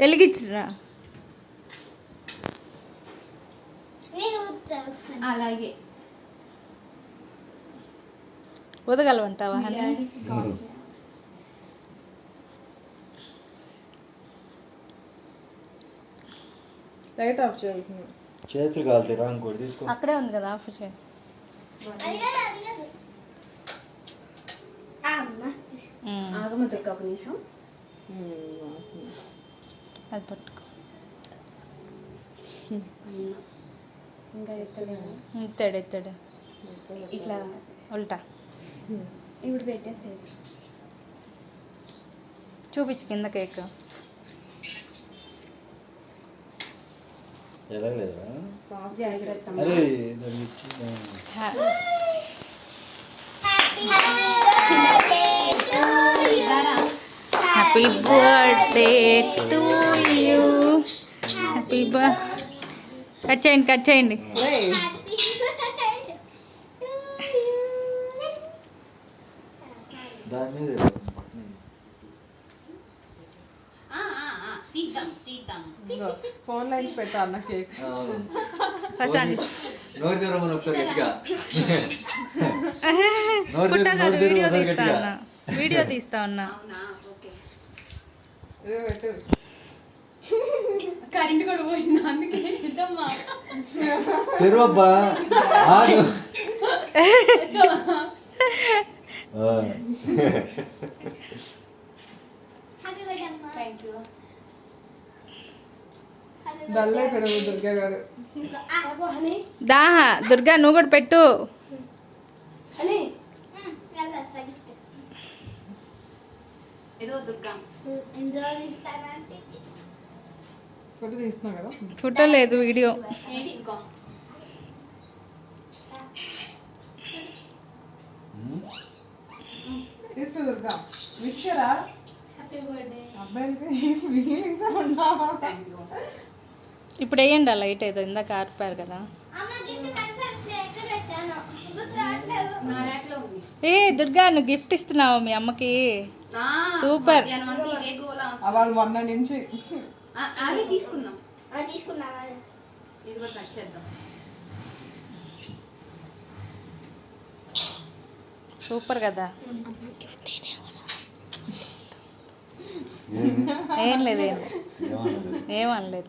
వెలిగించరా అలాగే వదగలవంటావా honey? Light of చేయాల్సింది. చేతులు కాలుతాయి. రా ఇంకోటి తీసుకో. అక్కడే ఉంది కదా ఆఫ్ చేయి. ఆగమతుక్క ఒక నిమిషం. అది పట్టుకో. ఇంకా ఎత్తలేదు. ఎత్తాడు ఇట్లా ఉల్టా. ఇప్పుడు పెట్టేసేది. చూపించు కింద కేక్. ఎలా లేదా? జాగ్రత్త. అరే దాన్ని ఇచ్చి happy birthday to you. Happy cut చేయండి. దాని మీద ఫోన్ లైన్స్ పెట్టా అన్న కేక్. ఫస్ట్ నోరు తెరవమని ఒకసారి గట్టిగా. వీడియో తీస్తా ఉన్నా. కరెంట్ కూడా పోయింది అందుకే తెరువబ్బా. డల్ అయిపోయాడు దుర్గా గారు. దాహా దుర్గా నువ్వు కూడా పెట్టు. ఫోటో తీస్తున్నా కదా. ఫోటో లేదు వీడియో. తీస్తూ దుర్గా విషరా అబ్బాయిలకి ఫీలింగ్స్ ఉన్నా. ఇప్పుడు వేయండి ఆ లైట్ ఏదో ఇందాక ఆర్పారు కదా. ఏ దుర్గా నువ్వు గిఫ్ట్ ఇస్తున్నావు మీ అమ్మకి. సూపర్. వాళ్ళు మొన్న నుంచి తీసుకుందాం. ఇది కూడా కట్ చేద్దాం. సూపర్ కదా. ఏం లేదు ఏమనలేదు.